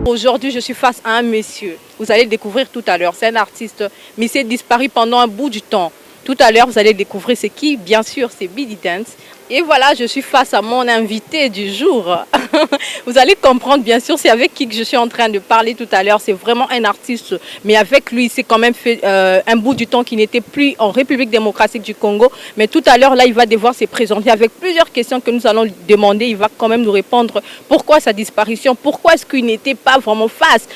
Aujourd'hui, je suis face à un monsieur. Vous allez le découvrir tout à l'heure. C'est un artiste, mais il s'est disparu pendant un bout du temps. Tout à l'heure, vous allez découvrir c'est qui. Bien sûr, c'est Bidi Dance. Et voilà, je suis face à mon invité du jour. Vous allez comprendre, bien sûr, c'est avec qui que je suis en train de parler tout à l'heure. C'est vraiment un artiste, mais avec lui, c'est quand même fait un bout du temps qu'il n'était plus en République démocratique du Congo. Mais tout à l'heure, là, il va devoir se présenter avec plusieurs questions que nous allons lui demander. Il va quand même nous répondre pourquoi sa disparition, pourquoi est-ce qu'il n'était pas vraiment face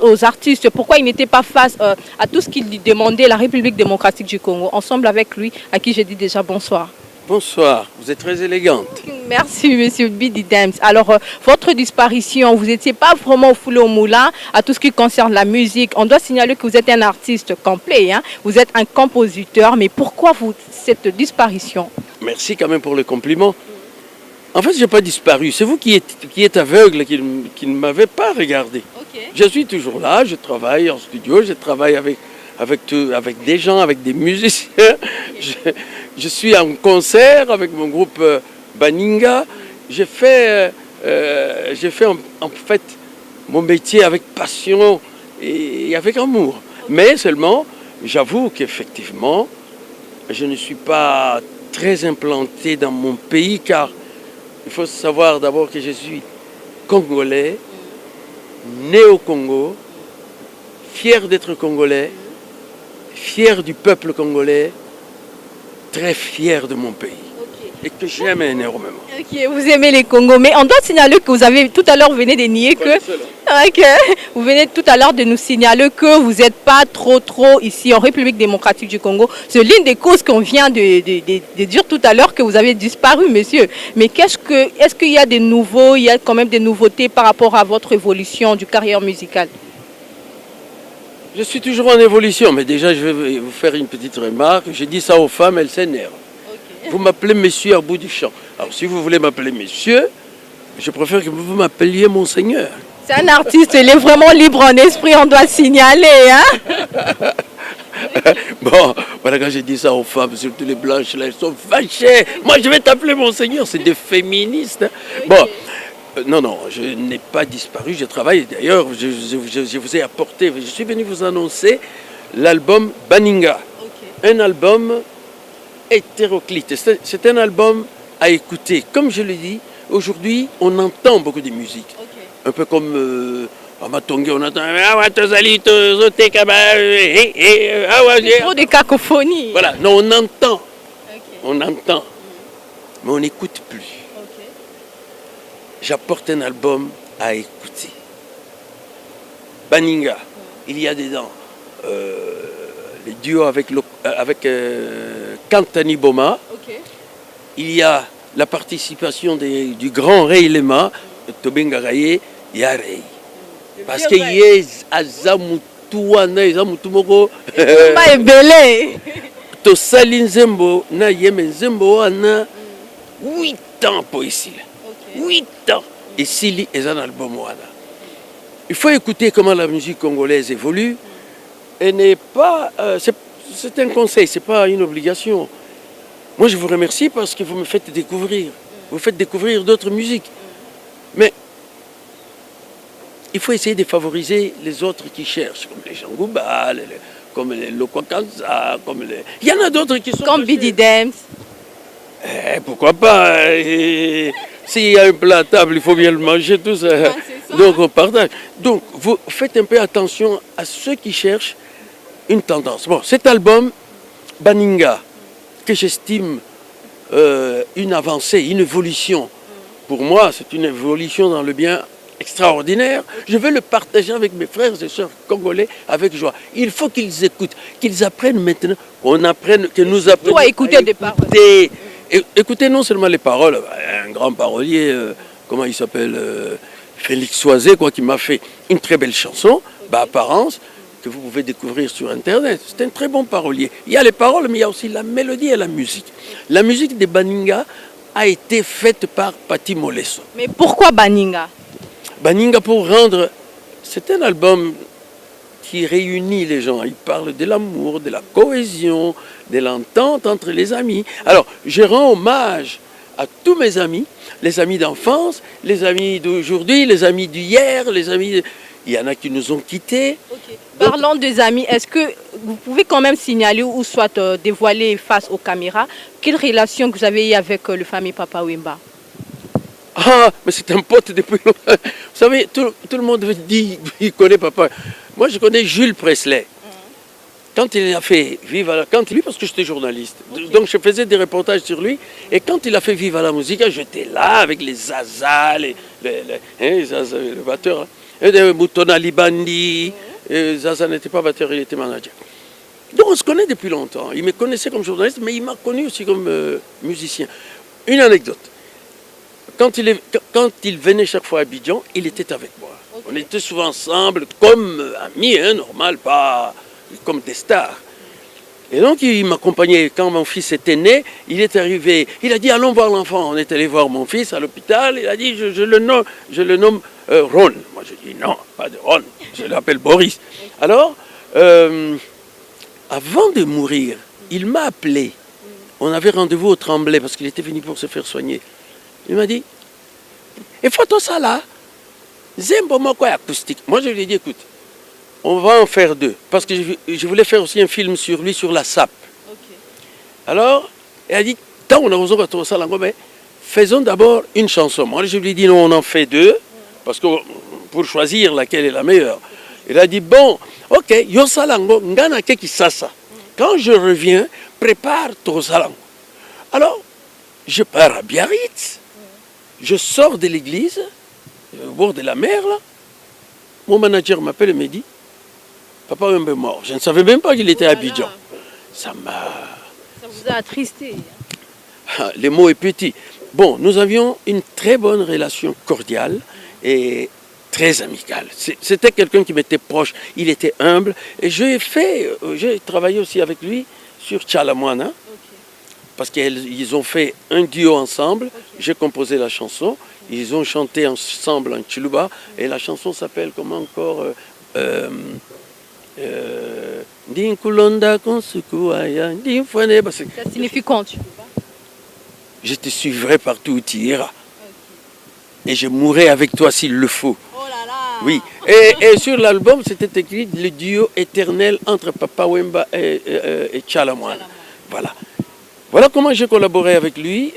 aux artistes, pourquoi il n'était pas face à tout ce qu'il demandait la République démocratique du Congo. Ensemble avec lui, à qui je dis déjà bonsoir. Bonsoir, vous êtes très élégante. Merci, monsieur Bidi Dance. Alors, votre disparition, vous n'étiez pas vraiment foulé au moulin à tout ce qui concerne la musique. On doit signaler que vous êtes un artiste complet, hein? Vous êtes un compositeur, mais pourquoi cette disparition? Merci quand même pour le compliment. En fait, je n'ai pas disparu. C'est vous qui êtes aveugle, qui ne m'avez pas regardé. Okay. Je suis toujours là, je travaille en studio, je travaille avec des gens, avec des musiciens. Je suis en concert avec mon groupe Baninga. J'ai fait en fait mon métier avec passion et avec amour. Mais seulement, j'avoue qu'effectivement, je ne suis pas très implanté dans mon pays car il faut savoir d'abord que je suis congolais, né au Congo, fier d'être congolais, fier du peuple congolais, très fier de mon pays. Okay. Et que j'aime énormément. Ok, vous aimez les Congos, mais on doit signaler que vous avez tout à l'heure vous venez de nier que... Vous venez tout à l'heure de nous signaler que vous n'êtes pas trop ici en République démocratique du Congo. C'est l'une des causes qu'on vient de dire tout à l'heure que vous avez disparu, monsieur. Mais est-ce qu'il y a des nouveaux, il y a quand même des nouveautés par rapport à votre évolution du carrière musicale? Je suis toujours en évolution, mais déjà je vais vous faire une petite remarque. Je dis ça aux femmes, elles s'énervent. Okay. Vous m'appelez monsieur à bout du champ. Alors si vous voulez m'appeler monsieur, je préfère que vous m'appeliez monseigneur. C'est un artiste, il est vraiment libre en esprit, on doit signaler. Hein. Bon, voilà, quand j'ai dit ça aux femmes, surtout les blanches, là, elles sont fâchées. Moi je vais t'appeler monseigneur, c'est des féministes. Okay. Bon. Non, je n'ai pas disparu, je travaille. D'ailleurs, je vous ai apporté, je suis venu vous annoncer l'album Baninga. Okay. Un album hétéroclite. C'est un album à écouter. Comme je le dis, aujourd'hui, on entend beaucoup de musique. Okay. Un peu comme à Matongue, on entend trop de cacophonie. Voilà, non, on entend. Okay. On entend, mais on n'écoute plus. J'apporte un album à écouter. Baninga, il y a dedans les duos avec Kantani Boma. Okay. Il y a la participation du grand Rei Lema, Tobengaraye Yarei. Parce que yes, Azamutuana, Azamutumoko. Tosali Nzembo, na Yeme Nzembo, ana 8 ans pour ici. 8 ans. Et Sili est un album. Il faut écouter comment la musique congolaise évolue. Et n'est pas. C'est un conseil, c'est pas une obligation. Moi, je vous remercie parce que vous me faites découvrir. Vous faites découvrir d'autres musiques. Mais il faut essayer de favoriser les autres qui cherchent, comme les Jangouba, comme les Lokwakanza, comme les. Il y en a d'autres qui sont. Comme Bidi Dance. Pourquoi pas s'il y a un plat à table, il faut bien le manger, tout ça. Ah, ça. Donc on partage. Donc vous faites un peu attention à ceux qui cherchent une tendance. Bon, cet album, Baninga, que j'estime une avancée, une évolution. Pour moi, c'est une évolution dans le bien extraordinaire. Je veux le partager avec mes frères et sœurs congolais avec joie. Il faut qu'ils écoutent, qu'ils apprennent maintenant, que nous apprenions à écouter des paroles. Écoutez non seulement les paroles, un grand parolier, comment il s'appelle, Félix Soisé, qui m'a fait une très belle chanson, Apparence, que vous pouvez découvrir sur Internet. C'est un très bon parolier. Il y a les paroles, mais il y a aussi la mélodie et la musique. La musique de Baninga a été faite par Pati Molesso. Mais pourquoi Baninga? Baninga pour rendre... C'est un album qui réunit les gens. Il parle de l'amour, de la cohésion, de l'entente entre les amis. Alors, je rends hommage à tous mes amis, les amis d'enfance, les amis d'aujourd'hui, les amis d'hier, les amis... Il y en a qui nous ont quittés. Okay. Parlant des amis, est-ce que vous pouvez quand même signaler ou soit dévoiler face aux caméras quelle relation que vous avez eue avec le fameux Papa Wemba? Ah, mais c'est un pote depuis longtemps. Vous savez, tout le monde dit qu'il connaît Papa. Moi, je connais Jules Presley. Quand il a fait Vive la... Lui, parce que j'étais journaliste. Okay. Donc, je faisais des reportages sur lui. Et quand il a fait Vive la musique, j'étais là avec les Zaza, les Zaza, le batteur. Moutona Libandi. Zaza n'était pas batteur, il était manager. Donc, on se connaît depuis longtemps. Il me connaissait comme journaliste, mais il m'a connu aussi comme musicien. Une anecdote. Quand il venait chaque fois à Abidjan, il était avec moi. Okay. On était souvent ensemble, comme amis, hein, normal, pas comme des stars. Et donc il m'accompagnait quand mon fils était né, il est arrivé, il a dit allons voir l'enfant. On est allé voir mon fils à l'hôpital, il a dit je le nomme Ron. Moi je dis non, pas de Ron, je l'appelle Boris. Alors, avant de mourir, il m'a appelé. On avait rendez-vous au Tremblay parce qu'il était venu pour se faire soigner. Il m'a dit, et photo ça là, Zembo Moko acoustique. Moi je lui ai dit, écoute, on va en faire deux. Parce que je voulais faire aussi un film sur lui, sur la sape. Okay. Alors, elle a dit, tant on a besoin de ça, mais faisons d'abord une chanson. Moi je lui ai dit, non, on en fait deux, parce que pour choisir laquelle est la meilleure. Il a dit, bon, ok, yo salango, ngana keki sasa. Quand je reviens, prépare ton salango. Alors, je pars à Biarritz. Je sors de l'église, au bord de la mer, là. Mon manager m'appelle et me dit, Papa Wemba est mort. Je ne savais même pas qu'il était à Abidjan. Ça vous a attristé. Les mots est petit. Bon, nous avions une très bonne relation cordiale et très amicale. C'était quelqu'un qui m'était proche. Il était humble. Et j'ai travaillé aussi avec lui sur Tchalamouana. Parce qu'ils ont fait un duo ensemble. Okay. J'ai composé la chanson. Ils ont chanté ensemble en Chiluba. Et la chanson s'appelle comment encore Ça signifie quoi en Chiluba? Je te suivrai partout où tu iras. Okay. Et je mourrai avec toi s'il le faut. Oh là là. Oui. Et sur l'album, c'était écrit le duo éternel entre Papa Wemba et Tchalamouana. Voilà. Voilà comment j'ai collaboré avec lui.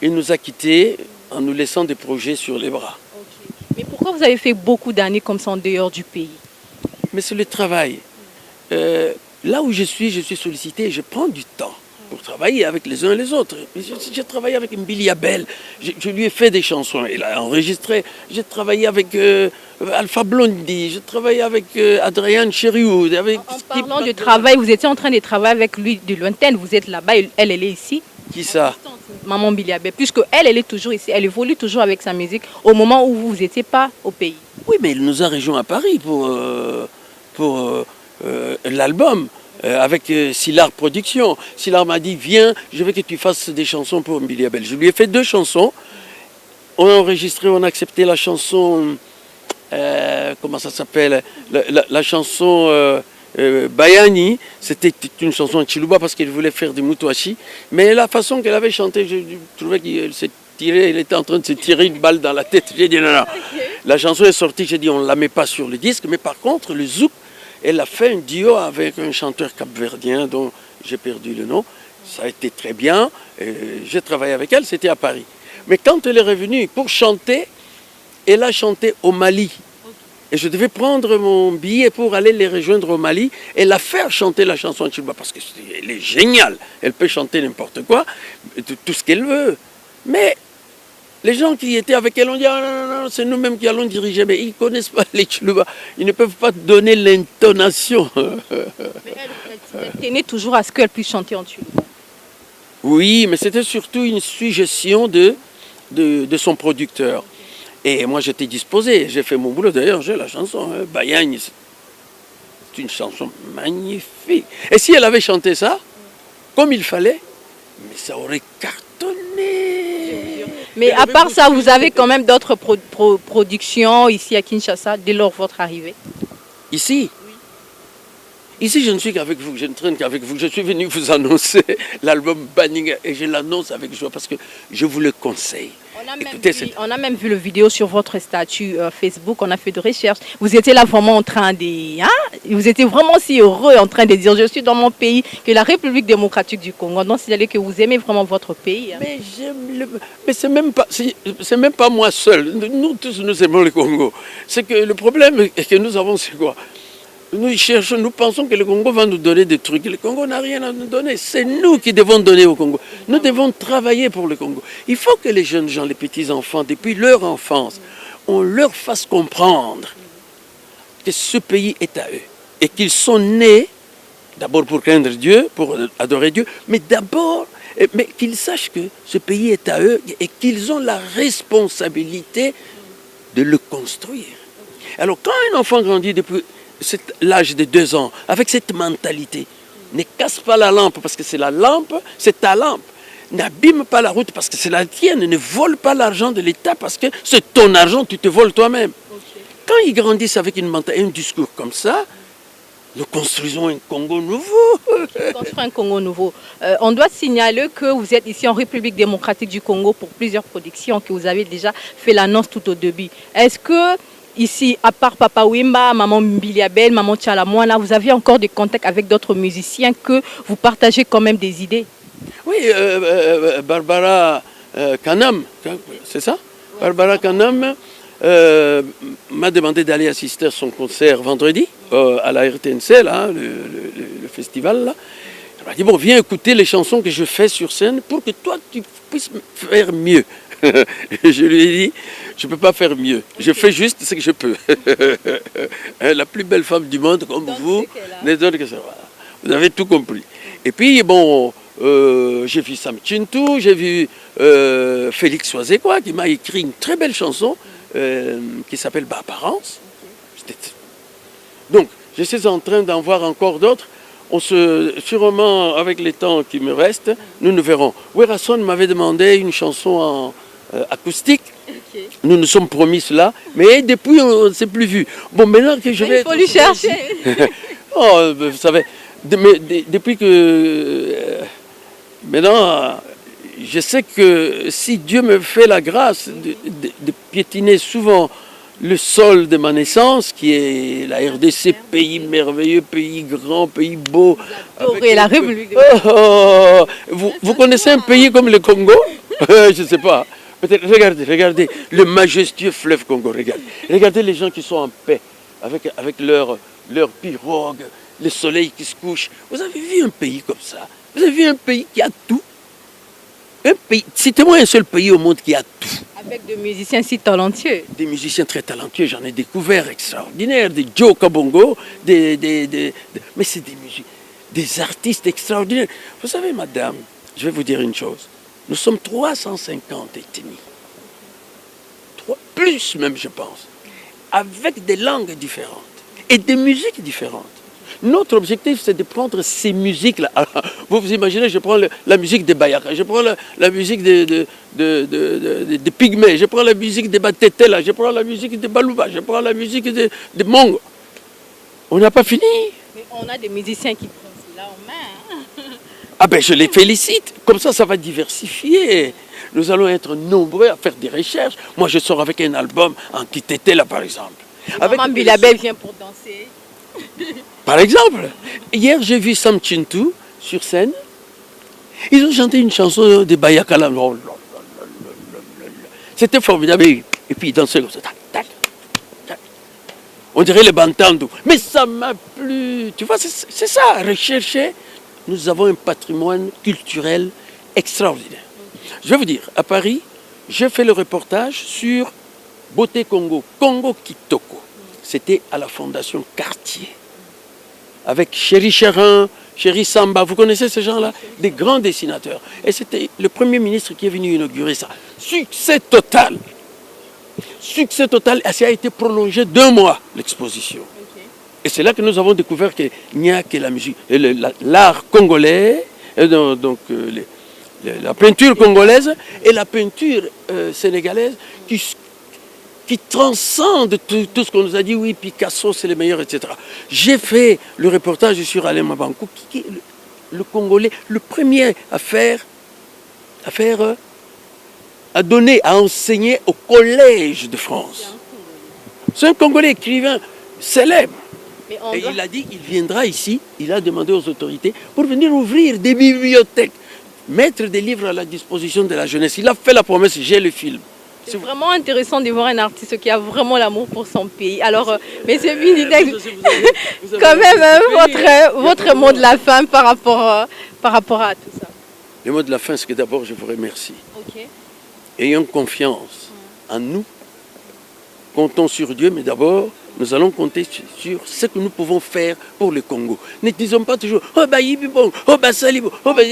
Il nous a quittés en nous laissant des projets sur les bras. Okay. Mais pourquoi vous avez fait beaucoup d'années comme ça en dehors du pays? Mais c'est le travail. Là où je suis sollicité, je prends du temps pour travailler avec les uns et les autres. J'ai travaillé avec Mbili Abel, je lui ai fait des chansons, il a enregistré. J'ai travaillé avec Alpha Blondy, j'ai travaillé avec Adrian Chériou. En parlant de travail, vous étiez en train de travailler avec lui de lointaine, vous êtes là-bas, elle est ici. Qui ça? Maman Mbili Abel, puisque elle est toujours ici, elle évolue toujours avec sa musique au moment où vous n'étiez pas au pays. Oui, mais il nous a rejoints à Paris pour l'album. Avec Sylar Productions. Sylar m'a dit, viens, je veux que tu fasses des chansons pour Mbili Abel. Je lui ai fait 2 chansons. On a enregistré, on a accepté la chanson, comment ça s'appelle, la chanson Bayani. C'était une chanson en Chiluba parce qu'elle voulait faire du Moutouachi. Mais la façon qu'elle avait chanté, je trouvais qu'elle s'est tirée, elle était en train de se tirer une balle dans la tête. J'ai dit, non, non. Okay. La chanson est sortie, j'ai dit, on ne la met pas sur le disque. Mais par contre, le zouk, elle a fait un duo avec un chanteur capverdien dont j'ai perdu le nom. Ça a été très bien. J'ai travaillé avec elle, c'était à Paris. Mais quand elle est revenue pour chanter, elle a chanté au Mali. Et je devais prendre mon billet pour aller les rejoindre au Mali et la faire chanter la chanson en Chiluba parce qu'elle est géniale. Elle peut chanter n'importe quoi, tout ce qu'elle veut. Mais les gens qui étaient avec elle ont dit, ah, non, non, c'est nous-mêmes qui allons diriger, mais ils ne connaissent pas les Chiluba, ils ne peuvent pas donner l'intonation. Mais elle tenait toujours à ce qu'elle puisse chanter en Chiluba. Oui, mais c'était surtout une suggestion de son producteur. Et moi j'étais disposé, j'ai fait mon boulot, d'ailleurs j'ai la chanson, Bayani, c'est une chanson magnifique. Et si elle avait chanté ça, comme il fallait, mais ça aurait cartonné. Mais à part ça, vous avez quand même d'autres productions ici à Kinshasa dès lors votre arrivée? Ici? Ici, je ne suis qu'avec vous, je ne traîne qu'avec vous. Je suis venu vous annoncer l'album Baninga et je l'annonce avec joie parce que je vous le conseille. On a même vu le vidéo sur votre statut Facebook, on a fait de recherches. Vous étiez là vraiment en train de... Hein? Vous étiez vraiment si heureux en train de dire je suis dans mon pays, que la République démocratique du Congo. Donc signalez que vous aimez vraiment votre pays. Hein? Mais c'est même pas moi seul. Nous tous, nous aimons le Congo. C'est que le problème que nous avons, c'est quoi? Nous cherchons, nous pensons que le Congo va nous donner des trucs. Le Congo n'a rien à nous donner. C'est nous qui devons donner au Congo. Nous devons travailler pour le Congo. Il faut que les jeunes gens, les petits-enfants, depuis leur enfance, on leur fasse comprendre que ce pays est à eux. Et qu'ils sont nés, d'abord pour craindre Dieu, pour adorer Dieu, mais d'abord, mais qu'ils sachent que ce pays est à eux et qu'ils ont la responsabilité de le construire. Alors quand un enfant grandit depuis l'âge de 2 ans, avec cette mentalité, ne casse pas la lampe parce que c'est la lampe, c'est ta lampe. N'abîme pas la route parce que c'est la tienne. Ne vole pas l'argent de l'État parce que c'est ton argent, tu te voles toi-même. Okay. Quand ils grandissent avec un discours comme ça, nous construisons un Congo nouveau. Construire un Congo nouveau. On doit signaler que vous êtes ici en République démocratique du Congo pour plusieurs productions, que vous avez déjà fait l'annonce tout au début. Est-ce que ici, à part Papa Wemba, Maman Mbiliabel, Maman Tchalamouana, vous avez encore des contacts avec d'autres musiciens que vous partagez quand même des idées? Oui, Barbara Kanam, c'est ça? Ouais. Barbara Kanam m'a demandé d'aller assister à son concert vendredi à la RTNC, là, le festival. Là. Elle m'a dit, bon, viens écouter les chansons que je fais sur scène pour que toi, tu puisses faire mieux. Je lui ai dit, je ne peux pas faire mieux. Je fais juste ce que je peux. La plus belle femme du monde, comme vous, n'est autre que ça. Voilà. Vous avez tout compris. Et puis, bon, j'ai vu Sam Chintou, j'ai vu Félix Soazekwa, qui m'a écrit une très belle chanson qui s'appelle Apparence. Donc, je suis en train d'en voir encore d'autres. Sûrement, avec les temps qui me restent, nous verrons. Werason m'avait demandé une chanson en acoustique. Okay. Nous nous sommes promis cela, mais depuis on ne s'est plus vu. Bon, maintenant que je vais... Il faut lui chercher. Oh, vous savez, depuis que... maintenant, je sais que si Dieu me fait la grâce de piétiner souvent le sol de ma naissance, qui est la RDC, pays merveilleux, pays grand, pays beau. Avec la République. Vous connaissez un pays comme le Congo? Je ne sais pas. Peut-être, regardez le majestueux fleuve Congo. Regardez les gens qui sont en paix, avec leur pirogue, le soleil qui se couche. Vous avez vu un pays comme ça? Vous avez vu un pays qui a tout? Citez-moi un seul pays au monde qui a tout. Avec des musiciens si talentueux. Des musiciens très talentueux, j'en ai découvert extraordinaires, des Joe Kabongo, mais c'est des artistes extraordinaires. Vous savez, madame, je vais vous dire une chose. Nous sommes 350 ethnies. Plus même, je pense. Avec des langues différentes et des musiques différentes. Notre objectif, c'est de prendre ces musiques-là. Vous vous imaginez, je prends la musique des Bayaka, je prends la musique des Pygmées, je prends la musique des Batetela, je prends la musique des Balouba, je prends la musique des Mongo. On n'a pas fini. Mais on a des musiciens qui prennent cela en main. Ah ben, je les félicite. Comme ça va diversifier. Nous allons être nombreux à faire des recherches. Moi, je sors avec un album en Kitetela, par exemple. Maman Bilabel vient pour danser. Par exemple, hier j'ai vu Sam Chintou sur scène. Ils ont chanté une chanson de Bayakala. C'était formidable. Et puis ils dansaient comme ça. On dirait les Bantandou. Mais ça m'a plu. Tu vois, c'est ça, rechercher. Nous avons un patrimoine culturel extraordinaire. Je vais vous dire, à Paris, j'ai fait le reportage sur Beauté Congo, Congo Kitoko. C'était à la Fondation Cartier. Avec Chéri Chérin, Chéri Samba, vous connaissez ces gens-là? Des grands dessinateurs. Et c'était le Premier ministre qui est venu inaugurer ça. Succès total. Succès total. Et ça a été prolongé 2 mois, l'exposition. Okay. Et c'est là que nous avons découvert qu'il n'y a que la musique, l'art congolais, donc la peinture congolaise et la peinture sénégalaise qui transcende tout ce qu'on nous a dit, oui, Picasso c'est le meilleur, etc. J'ai fait le reportage sur Alain Mabankou, qui est le Congolais, le premier à donner, à enseigner au Collège de France. C'est un Congolais écrivain célèbre. Et il a dit qu'il viendra ici, il a demandé aux autorités pour venir ouvrir des bibliothèques, mettre des livres à la disposition de la jeunesse. Il a fait la promesse, j'ai le film. C'est vraiment intéressant de voir un artiste qui a vraiment l'amour pour son pays. Alors, Monsieur Binidex, quand même, votre mot de la fin par rapport à tout ça. Le mot de la fin, c'est que d'abord, je vous remercie. Okay. Ayons confiance en nous, comptons sur Dieu, mais d'abord, nous allons compter sur ce que nous pouvons faire pour le Congo. Ne disons pas toujours « Oh, bah, bon, oh, bah, salibo, oh, bah,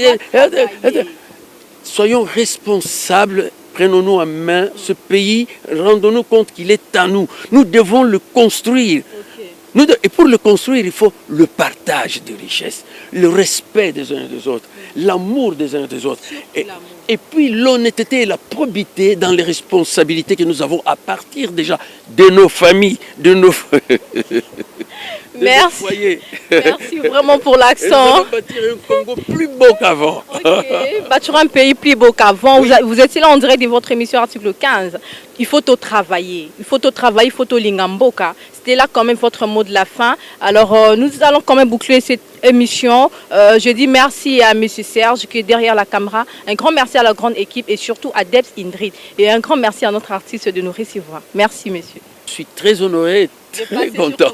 soyons responsables. Prenons-nous en main ce pays, rendons-nous compte qu'il est à nous. Nous devons le construire. Okay. Et pour le construire, il faut le partage de richesses, le respect des uns et des autres, l'amour des uns et des autres. Et puis l'honnêteté et la probité dans les responsabilités que nous avons à partir déjà de nos familles, de nos Merci. Merci vraiment pour l'accent. Nous allons bâtir un Congo plus beau qu'avant. Ok, bâtir un pays plus beau qu'avant. Oui. Vous êtes là en direct de votre émission article 15. Il faut tout travailler. Il faut tout travailler, il faut tout lingamboka. C'était là quand même votre mot de la fin. Alors nous allons quand même boucler cette émission. Je dis merci à M. Serge qui est derrière la caméra. Un grand merci à la grande équipe et surtout à Debs Indrid. Et un grand merci à notre artiste de nous recevoir. Merci monsieur. Je suis très honoré, très content.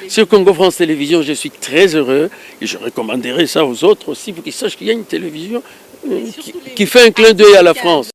Sur Congo France Télévisions, je suis très heureux et je recommanderais ça aux autres aussi pour qu'ils sachent qu'il y a une télévision qui fait un clin d'œil à la France.